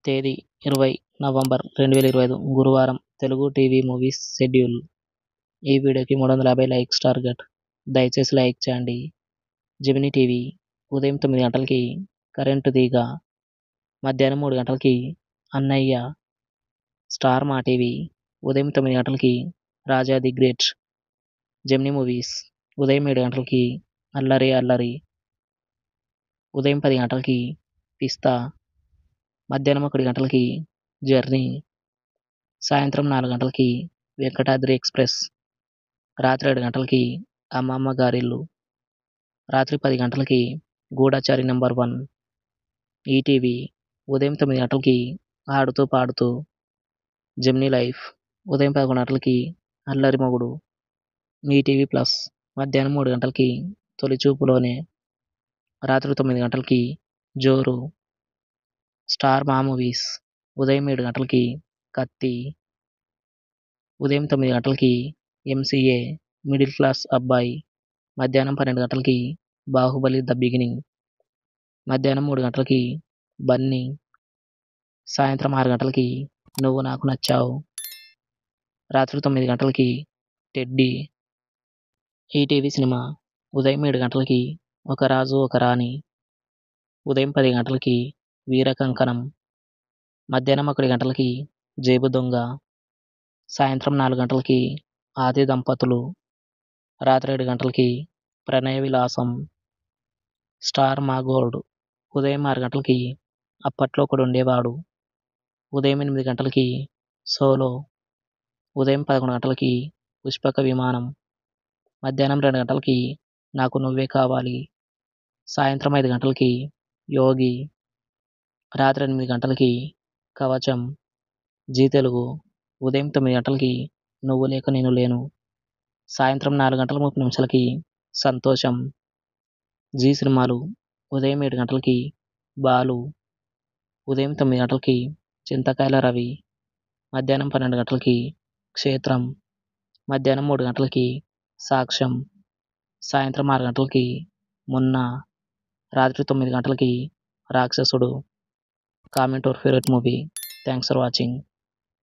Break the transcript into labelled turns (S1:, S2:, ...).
S1: తేదీ 20 నవంబర్ 2025 గురువారం. Telugu TV movies schedule. ఈ వీడియోకి 350 లైక్స్ టార్గెట్. దయచేసి లైక్ చేయండి. జెమినీ టీవీ ఉదయం 9 గంటలకి కరెంటు తీగ, మధ్యాహ్నం 3 గంటలకి అన్నయ్య. స్టార్ మా టీవీ ఉదయం 9 గంటలకి రాజా ది గ్రేట్. జెమినీ మూవీస్ ఉదయం 7 గంటలకి అల్లరి అల్లరి. ఉదయం 10 గంటలకి పిస్తా. మధ్యాహ్నం 1 గంటలకి జర్నీ. సాయంత్రం 4 గంటలకి వెంకటాద్రి ఎక్స్ప్రెస్. రాత్రి 7 గంటలకి అమ్మమ్మ గారిల్లు. రాత్రి 10 గంటలకి గూఢచారి నెంబర్ 1. ఈటీవీ ఉదయం 9 గంటలకి ఆడుతూ పాడుతూ. జెమినీ లైఫ్ ఉదయం 11 గంటలకి అల్లరి మొగుడు. ఈటీవీ ప్లస్ మధ్యాహ్నం 3 గంటలకి తొలి చూపులోనే. రాత్రి 9 గంటలకి జోరు. స్టార్ మా మూవీస్ ఉదయం 7 గంటలకి కత్తి. ఉదయం 9 గంటలకి ఎంసీఏ మిడిల్ క్లాస్ అబ్బాయి. మధ్యాహ్నం 12 గంటలకి బాహుబలి ద బిగినింగ్. మధ్యాహ్నం 3 గంటలకి బన్నీ. సాయంత్రం 6 గంటలకి నువ్వు నాకు నచ్చావు. రాత్రి 9 గంటలకి టెడ్డీ. ఈటీవీ సినిమా ఉదయం 7 గంటలకి ఒక రాజు ఒక రాణి. ఉదయం 10 గంటలకి వీర కంకణం. మధ్యాహ్నం 1 గంటలకి జేబు దొంగ. సాయంత్రం 4 గంటలకి ఆది దంపతులు. రాత్రి 7 గంటలకి ప్రణయ విలాసం. స్టార్ మా గోల్డ్ ఉదయం 6 గంటలకి అప్పట్లో ఒకడు ఉండేవాడు. ఉదయం 8 గంటలకి సోలో. ఉదయం 11 గంటలకి పుష్పక విమానం. మధ్యాహ్నం 2 గంటలకి నాకు నువ్వే కావాలి. సాయంత్రం 5 గంటలకి యోగి. రాత్రి 8 గంటలకి కవచం. జీ తెలుగు ఉదయం 9 గంటలకి నువ్వు లేక నేను లేను. సాయంత్రం 4:30 సంతోషం. జీ సినిమాలు ఉదయం 7 గంటలకి బాలు. ఉదయం 9 గంటలకి చింతకాయల రవి. మధ్యాహ్నం 12 గంటలకి క్షేత్రం. మధ్యాహ్నం 3 గంటలకి సాక్ష్యం. సాయంత్రం 6 గంటలకి మొన్న. రాత్రి 9 గంటలకి రాక్షసుడు. Comment your favourite movie. Thanks for watching.